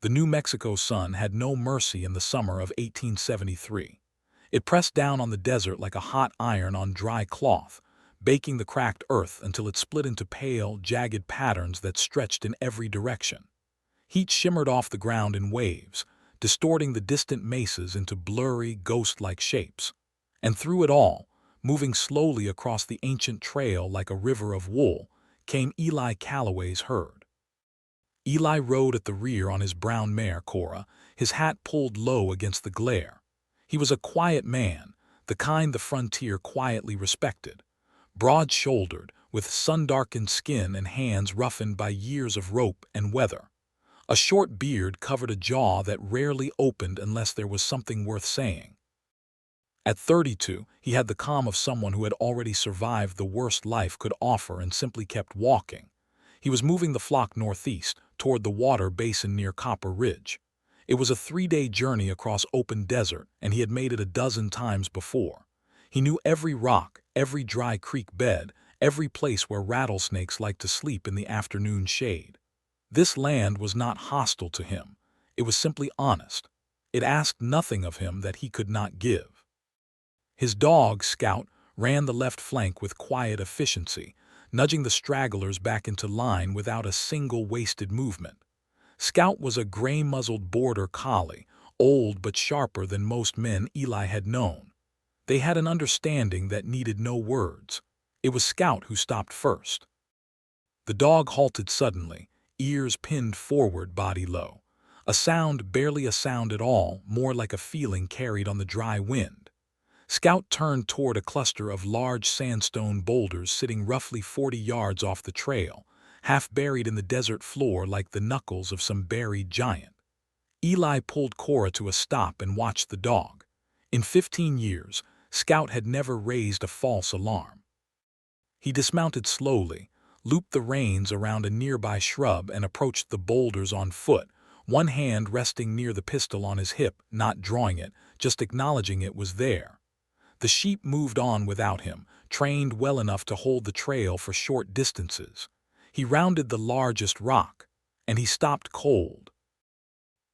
The New Mexico sun had no mercy in the summer of 1873. It pressed down on the desert like a hot iron on dry cloth, baking the cracked earth until it split into pale, jagged patterns that stretched in every direction. Heat shimmered off the ground in waves, distorting the distant mesas into blurry, ghost-like shapes. And through it all, moving slowly across the ancient trail like a river of wool, came Eli Calloway's herd. Eli rode at the rear on his brown mare, Cora, his hat pulled low against the glare. He was a quiet man, the kind the frontier quietly respected. Broad-shouldered, with sun-darkened skin and hands roughened by years of rope and weather. A short beard covered a jaw that rarely opened unless there was something worth saying. At 32, he had the calm of someone who had already survived the worst life could offer and simply kept walking. He was moving the flock northeast, toward the water basin near Copper Ridge. It was a 3-day journey across open desert, and he had made it a dozen times before. He knew every rock, every dry creek bed, every place where rattlesnakes liked to sleep in the afternoon shade. This land was not hostile to him. It was simply honest. It asked nothing of him that he could not give. His dog, Scout, ran the left flank with quiet efficiency, nudging the stragglers back into line without a single wasted movement. Scout was a gray-muzzled border collie, old but sharper than most men Eli had known. They had an understanding that needed no words. It was Scout who stopped first. The dog halted suddenly, ears pinned forward, body low. A sound, barely a sound at all, more like a feeling carried on the dry wind. Scout turned toward a cluster of large sandstone boulders sitting roughly 40 yards off the trail, half buried in the desert floor like the knuckles of some buried giant. Eli pulled Cora to a stop and watched the dog. In 15 years, Scout had never raised a false alarm. He dismounted slowly, looped the reins around a nearby shrub and approached the boulders on foot, one hand resting near the pistol on his hip, not drawing it, just acknowledging it was there. The sheep moved on without him, trained well enough to hold the trail for short distances. He rounded the largest rock, and he stopped cold.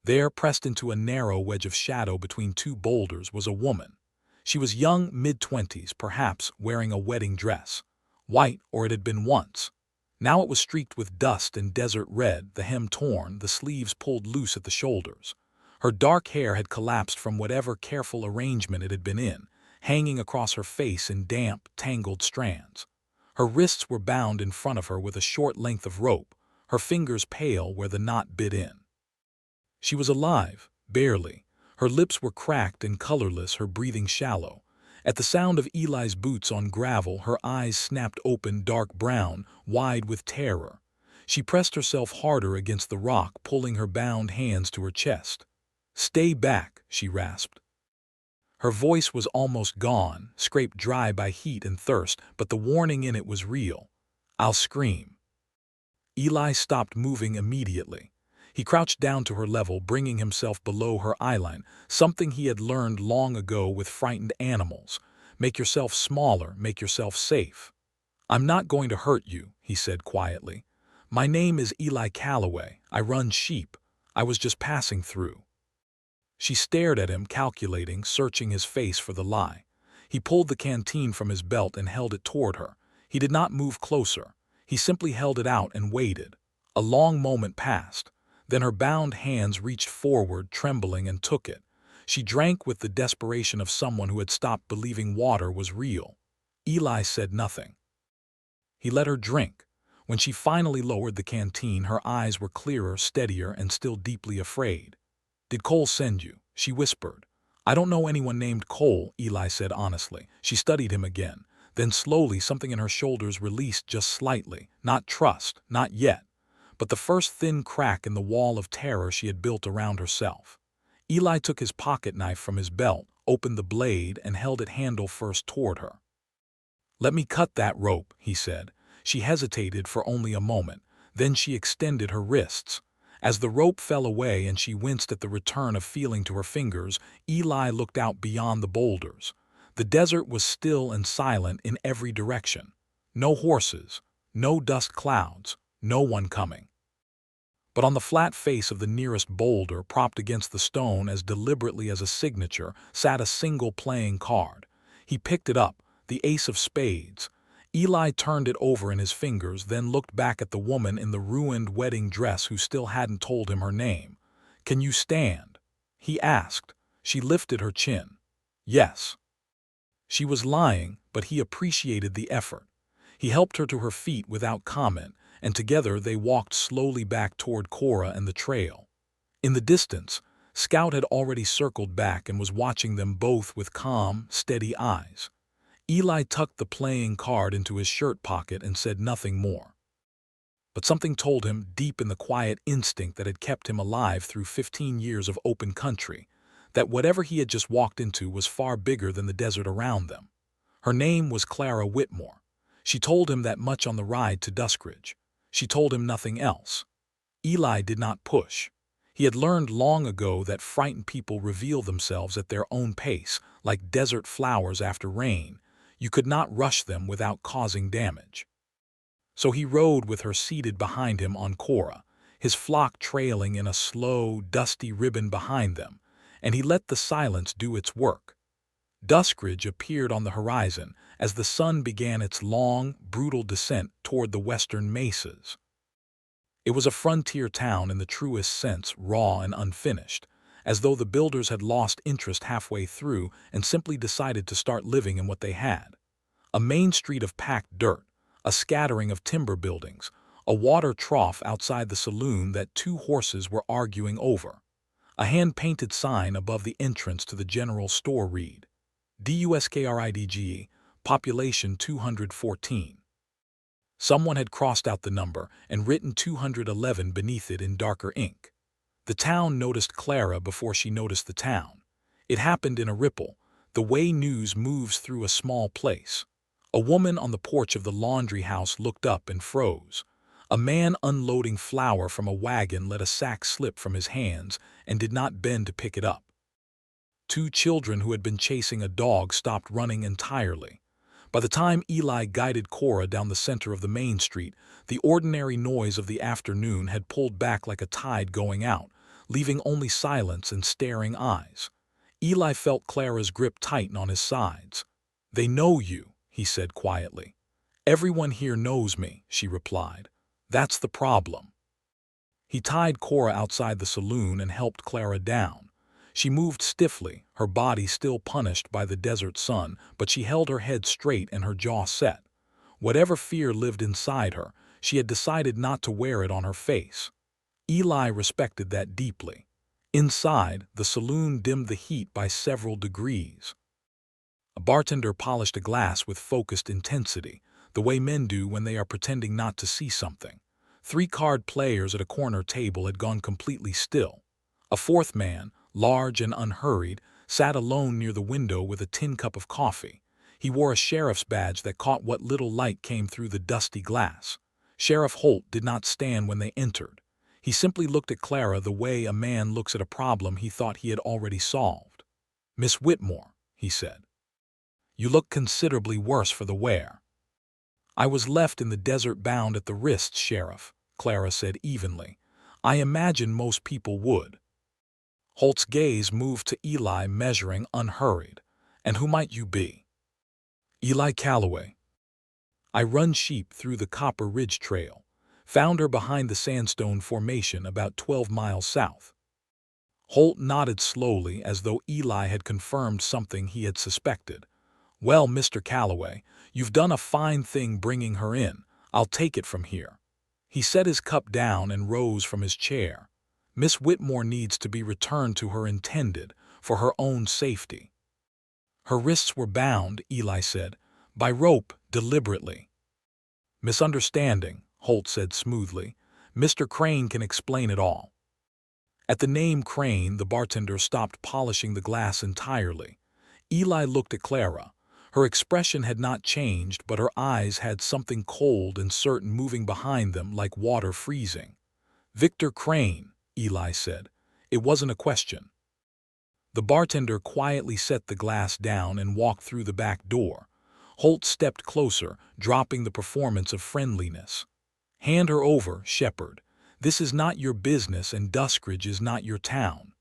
There, pressed into a narrow wedge of shadow between two boulders, was a woman. She was young, mid-20s, perhaps, wearing a wedding dress. White, or it had been once. Now it was streaked with dust and desert red, the hem torn, the sleeves pulled loose at the shoulders. Her dark hair had collapsed from whatever careful arrangement it had been in, hanging across her face in damp, tangled strands. Her wrists were bound in front of her with a short length of rope, her fingers pale where the knot bit in. She was alive, barely. Her lips were cracked and colorless, her breathing shallow. At the sound of Eli's boots on gravel, her eyes snapped open, dark brown, wide with terror. She pressed herself harder against the rock, pulling her bound hands to her chest. "Stay back," she rasped. Her voice was almost gone, scraped dry by heat and thirst, but the warning in it was real. "I'll scream." Eli stopped moving immediately. He crouched down to her level, bringing himself below her eyeline, something he had learned long ago with frightened animals. "Make yourself smaller, make yourself safe." "I'm not going to hurt you," he said quietly. "My name is Eli Calloway. I run sheep. I was just passing through." She stared at him, calculating, searching his face for the lie. He pulled the canteen from his belt and held it toward her. He did not move closer. He simply held it out and waited. A long moment passed. Then her bound hands reached forward, trembling, and took it. She drank with the desperation of someone who had stopped believing water was real. Eli said nothing. He let her drink. When she finally lowered the canteen, her eyes were clearer, steadier, and still deeply afraid. "Did Cole send you?" she whispered. "I don't know anyone named Cole," Eli said honestly. She studied him again. Then slowly something in her shoulders released just slightly. Not trust, not yet, but the first thin crack in the wall of terror she had built around herself. Eli took his pocket knife from his belt, opened the blade, and held it handle first toward her. "Let me cut that rope," he said. She hesitated for only a moment. Then she extended her wrists. As the rope fell away and she winced at the return of feeling to her fingers, Eli looked out beyond the boulders. The desert was still and silent in every direction. No horses, no dust clouds, no one coming. But on the flat face of the nearest boulder, propped against the stone as deliberately as a signature, sat a single playing card. He picked it up, the ace of spades. Eli turned it over in his fingers, then looked back at the woman in the ruined wedding dress who still hadn't told him her name. "Can you stand?" he asked. She lifted her chin. Yes. She was lying, but he appreciated the effort. He helped her to her feet without comment, and together they walked slowly back toward Cora and the trail. In the distance, Scout had already circled back and was watching them both with calm, steady eyes. Eli tucked the playing card into his shirt pocket and said nothing more. But something told him, deep in the quiet instinct that had kept him alive through 15 years of open country, that whatever he had just walked into was far bigger than the desert around them. Her name was Clara Whitmore. She told him that much on the ride to Duskridge. She told him nothing else. Eli did not push. He had learned long ago that frightened people reveal themselves at their own pace, like desert flowers after rain. You could not rush them without causing damage. So he rode with her seated behind him on Cora, his flock trailing in a slow, dusty ribbon behind them, and he let the silence do its work. Duskridge appeared on the horizon as the sun began its long, brutal descent toward the western mesas. It was a frontier town in the truest sense, raw and unfinished, as though the builders had lost interest halfway through and simply decided to start living in what they had. A main street of packed dirt, a scattering of timber buildings, a water trough outside the saloon that two horses were arguing over. A hand-painted sign above the entrance to the general store read, DUSKRIDGE, population 214. Someone had crossed out the number and written 211 beneath it in darker ink. The town noticed Clara before she noticed the town. It happened in a ripple, the way news moves through a small place. A woman on the porch of the laundry house looked up and froze. A man unloading flour from a wagon let a sack slip from his hands and did not bend to pick it up. Two children who had been chasing a dog stopped running entirely. By the time Eli guided Cora down the center of the main street, the ordinary noise of the afternoon had pulled back like a tide going out, leaving only silence and staring eyes. Eli felt Clara's grip tighten on his sides. "They know you," he said quietly. "Everyone here knows me," she replied. "That's the problem." He tied Cora outside the saloon and helped Clara down. She moved stiffly, her body still punished by the desert sun, but she held her head straight and her jaw set. Whatever fear lived inside her, she had decided not to wear it on her face. Eli respected that deeply. Inside, the saloon dimmed the heat by several degrees. A bartender polished a glass with focused intensity, the way men do when they are pretending not to see something. 3 card players at a corner table had gone completely still. A fourth man, large and unhurried, sat alone near the window with a tin cup of coffee. He wore a sheriff's badge that caught what little light came through the dusty glass. Sheriff Holt did not stand when they entered. He simply looked at Clara the way a man looks at a problem he thought he had already solved. "Miss Whitmore," he said, "you look considerably worse for the wear." "I was left in the desert bound at the wrists, Sheriff," Clara said evenly. "I imagine most people would." Holt's gaze moved to Eli, measuring, unhurried. "And who might you be?" "Eli Calloway. I run sheep through the Copper Ridge Trail. Found her behind the sandstone formation about 12 miles south." Holt nodded slowly as though Eli had confirmed something he had suspected. "Well, Mr. Calloway, you've done a fine thing bringing her in. I'll take it from here." He set his cup down and rose from his chair. "Miss Whitmore needs to be returned to her intended, for her own safety." "Her wrists were bound," Eli said, "by rope, deliberately." "Misunderstanding," Holt said smoothly. "Mr. Crane can explain it all." At the name Crane, the bartender stopped polishing the glass entirely. Eli looked at Clara. Her expression had not changed, but her eyes had something cold and certain moving behind them like water freezing. "Victor Crane," Eli said. It wasn't a question. The bartender quietly set the glass down and walked through the back door. Holt stepped closer, dropping the performance of friendliness. "Hand her over, Shepherd. This is not your business and Duskridge is not your town."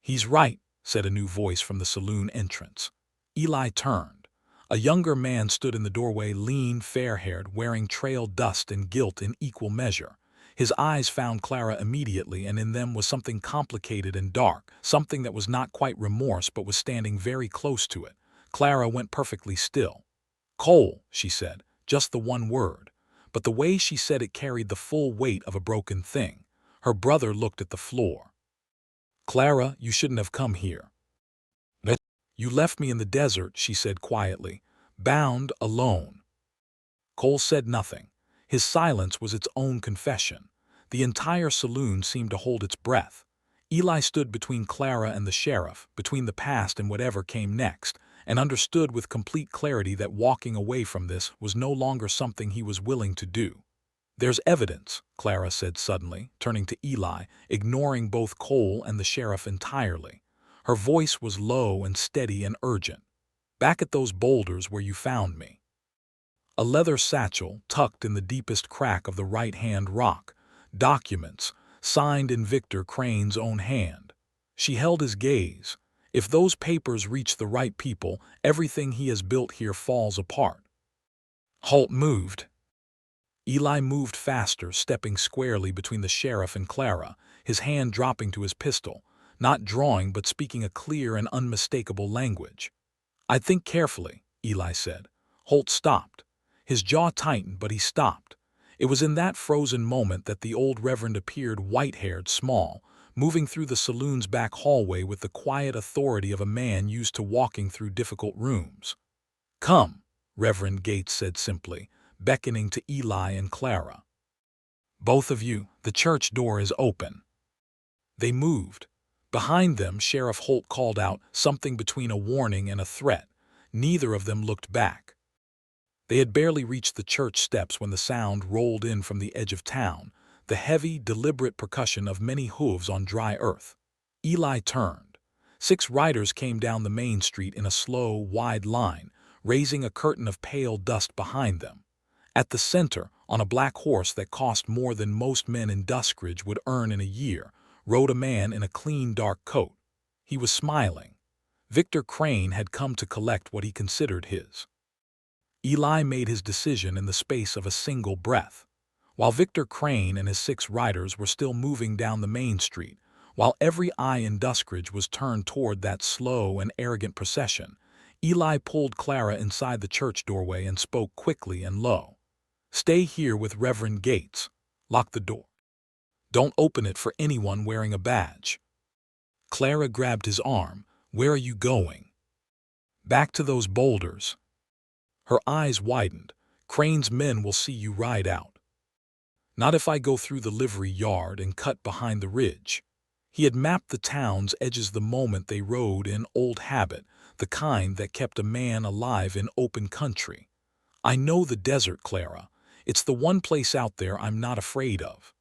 "He's right," said a new voice from the saloon entrance. Eli turned. A younger man stood in the doorway, lean, fair-haired, wearing trail dust and guilt in equal measure. His eyes found Clara immediately, and in them was something complicated and dark, something that was not quite remorse but was standing very close to it. Clara went perfectly still. "Cole," she said, just the one word. But the way she said it carried the full weight of a broken thing. Her brother looked at the floor. "Clara, you shouldn't have come here." "You left me in the desert," she said quietly, "bound, alone." Cole said nothing. His silence was its own confession. The entire saloon seemed to hold its breath. Eli stood between Clara and the sheriff, between the past and whatever came next, and understood with complete clarity that walking away from this was no longer something he was willing to do. "There's evidence," Clara said suddenly, turning to Eli, ignoring both Cole and the sheriff entirely. Her voice was low and steady and urgent. "Back at those boulders where you found me." A leather satchel tucked in the deepest crack of the right-hand rock. Documents, signed in Victor Crane's own hand. She held his gaze. "If those papers reach the right people, everything he has built here falls apart." Holt moved. Eli moved faster, stepping squarely between the sheriff and Clara, his hand dropping to his pistol, not drawing but speaking a clear and unmistakable language. "I'd think carefully," Eli said. Holt stopped. His jaw tightened, but he stopped. It was in that frozen moment that the old reverend appeared, white-haired, small, moving through the saloon's back hallway with the quiet authority of a man used to walking through difficult rooms. "Come," Reverend Gates said simply, beckoning to Eli and Clara. "Both of you, the church door is open." They moved. Behind them, Sheriff Holt called out, something between a warning and a threat. Neither of them looked back. They had barely reached the church steps when the sound rolled in from the edge of town, the heavy, deliberate percussion of many hooves on dry earth. Eli turned. 6 riders came down the main street in a slow, wide line, raising a curtain of pale dust behind them. At the center, on a black horse that cost more than most men in Duskridge would earn in a year, rode a man in a clean, dark coat. He was smiling. Victor Crane had come to collect what he considered his. Eli made his decision in the space of a single breath. While Victor Crane and his 6 riders were still moving down the main street, while every eye in Duskridge was turned toward that slow and arrogant procession, Eli pulled Clara inside the church doorway and spoke quickly and low. "Stay here with Reverend Gates. Lock the door. Don't open it for anyone wearing a badge." Clara grabbed his arm. "Where are you going?" "Back to those boulders." Her eyes widened. "Crane's men will see you ride out." "Not if I go through the livery yard and cut behind the ridge." He had mapped the town's edges the moment they rode in old habit, the kind that kept a man alive in open country. "I know the desert, Clara. It's the one place out there I'm not afraid of."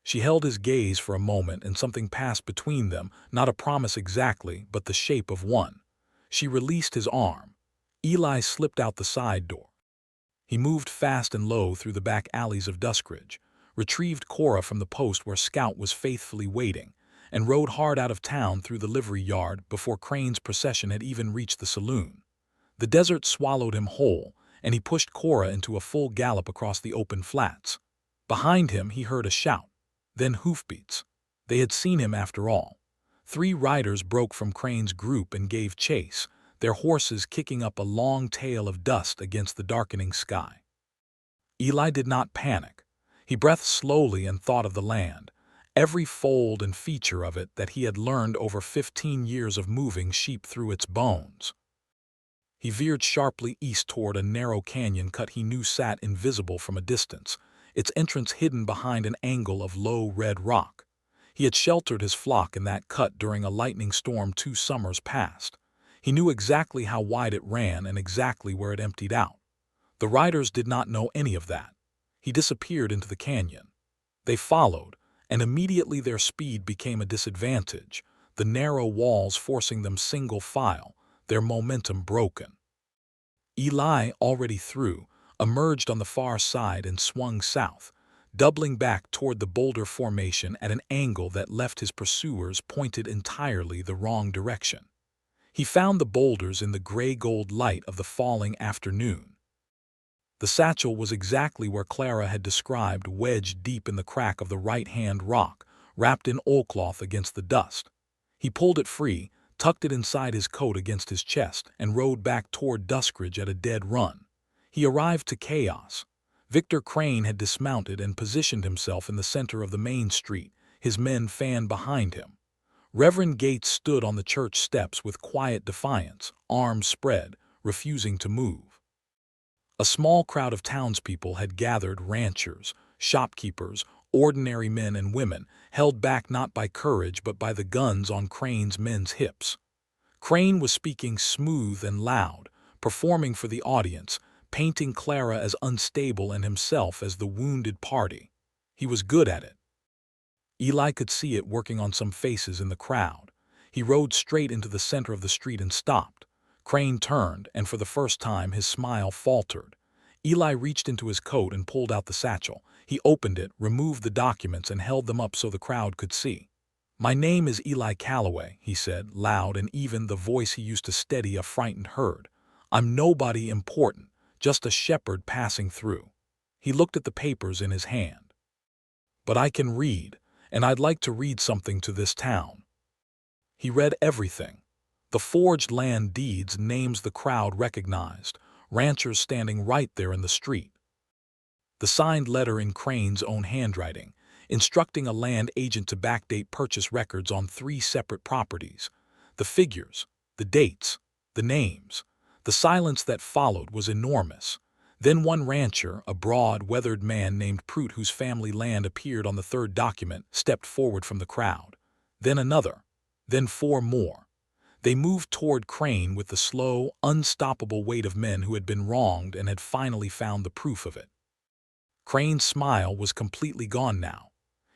She held his gaze for a moment, and something passed between them, not a promise exactly, but the shape of one. She released his arm. Eli slipped out the side door. He moved fast and low through the back alleys of Duskridge, retrieved Cora from the post where Scout was faithfully waiting, and rode hard out of town through the livery yard before Crane's procession had even reached the saloon. The desert swallowed him whole, and he pushed Cora into a full gallop across the open flats. Behind him he heard a shout, then hoofbeats. They had seen him after all. 3 riders broke from Crane's group and gave chase, their horses kicking up a long tail of dust against the darkening sky. Eli did not panic. He breathed slowly and thought of the land, every fold and feature of it that he had learned over 15 years of moving sheep through its bones. He veered sharply east toward a narrow canyon cut he knew sat invisible from a distance, its entrance hidden behind an angle of low red rock. He had sheltered his flock in that cut during a lightning storm 2 summers past. He knew exactly how wide it ran and exactly where it emptied out. The riders did not know any of that. He disappeared into the canyon. They followed, and immediately their speed became a disadvantage, the narrow walls forcing them single file, their momentum broken. Eli, already through, emerged on the far side and swung south, doubling back toward the boulder formation at an angle that left his pursuers pointed entirely the wrong direction. He found the boulders in the gray-gold light of the falling afternoon. The satchel was exactly where Clara had described, wedged deep in the crack of the right-hand rock, wrapped in oilcloth against the dust. He pulled it free, tucked it inside his coat against his chest, and rode back toward Duskridge at a dead run. He arrived to chaos. Victor Crane had dismounted and positioned himself in the center of the main street, his men fanned behind him. Reverend Gates stood on the church steps with quiet defiance, arms spread, refusing to move. A small crowd of townspeople had gathered, ranchers, shopkeepers, ordinary men and women, held back not by courage but by the guns on Crane's men's hips. Crane was speaking smooth and loud, performing for the audience, painting Clara as unstable and himself as the wounded party. He was good at it. Eli could see it working on some faces in the crowd. He rode straight into the center of the street and stopped. Crane turned, and for the first time his smile faltered. Eli reached into his coat and pulled out the satchel. He opened it, removed the documents, and held them up so the crowd could see. "My name is Eli Calloway," he said, loud and even, the voice he used to steady a frightened herd. "I'm nobody important, just a shepherd passing through." He looked at the papers in his hand. "But I can read, and I'd like to read something to this town." He read everything. The forged land deeds, names the crowd recognized, ranchers standing right there in the street. The signed letter in Crane's own handwriting, instructing a land agent to backdate purchase records on 3 separate properties. The figures, the dates, the names. The silence that followed was enormous. Then one rancher, a broad, weathered man named Prout, whose family land appeared on the 3rd document, stepped forward from the crowd. Then another. Then 4 more. They moved toward Crane with the slow, unstoppable weight of men who had been wronged and had finally found the proof of it. Crane's smile was completely gone now.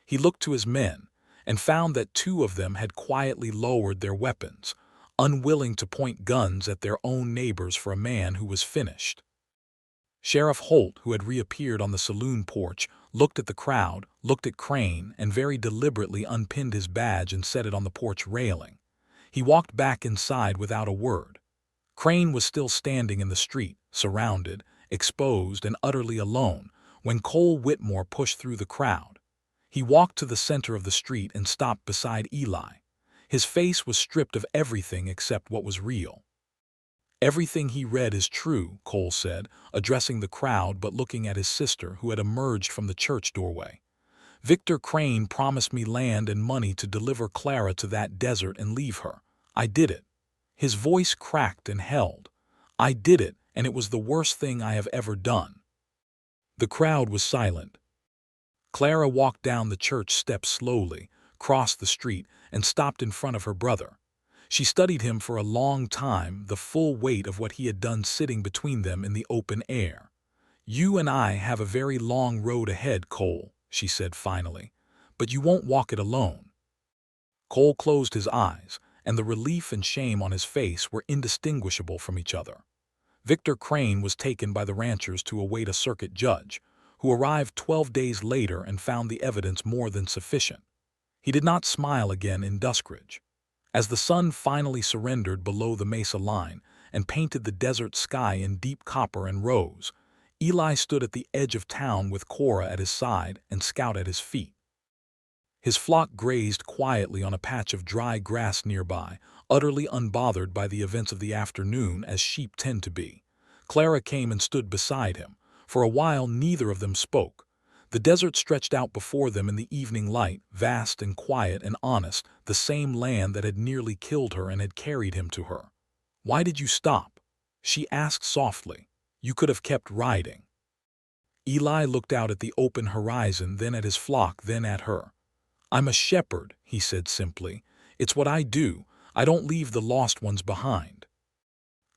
He looked to his men and found that 2 of them had quietly lowered their weapons, unwilling to point guns at their own neighbors for a man who was finished. Sheriff Holt, who had reappeared on the saloon porch, looked at the crowd, looked at Crane, and very deliberately unpinned his badge and set it on the porch railing. He walked back inside without a word. Crane was still standing in the street, surrounded, exposed, and utterly alone, when Cole Whitmore pushed through the crowd. He walked to the center of the street and stopped beside Eli. His face was stripped of everything except what was real. "Everything he read is true," Cole said, addressing the crowd but looking at his sister, who had emerged from the church doorway. "Victor Crane promised me land and money to deliver Clara to that desert and leave her. I did it." His voice cracked and held. "I did it, and it was the worst thing I have ever done." The crowd was silent. Clara walked down the church steps slowly, crossed the street, and stopped in front of her brother. She studied him for a long time, the full weight of what he had done sitting between them in the open air. "You and I have a very long road ahead, Cole," she said finally, "but you won't walk it alone." Cole closed his eyes, and the relief and shame on his face were indistinguishable from each other. Victor Crane was taken by the ranchers to await a circuit judge, who arrived 12 days later and found the evidence more than sufficient. He did not smile again in Duskridge. As the sun finally surrendered below the mesa line and painted the desert sky in deep copper and rose, Eli stood at the edge of town with Cora at his side and Scout at his feet. His flock grazed quietly on a patch of dry grass nearby, utterly unbothered by the events of the afternoon, as sheep tend to be. Clara came and stood beside him. For a while neither of them spoke. The desert stretched out before them in the evening light, vast and quiet and honest, the same land that had nearly killed her and had carried him to her. "Why did you stop?" she asked softly. "You could have kept riding." Eli looked out at the open horizon, then at his flock, then at her. "I'm a shepherd," he said simply. "It's what I do. I don't leave the lost ones behind."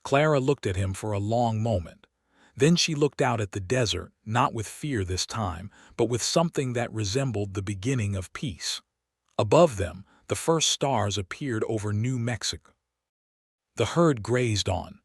Clara looked at him for a long moment. Then she looked out at the desert, not with fear this time, but with something that resembled the beginning of peace. Above them, the first stars appeared over New Mexico. The herd grazed on.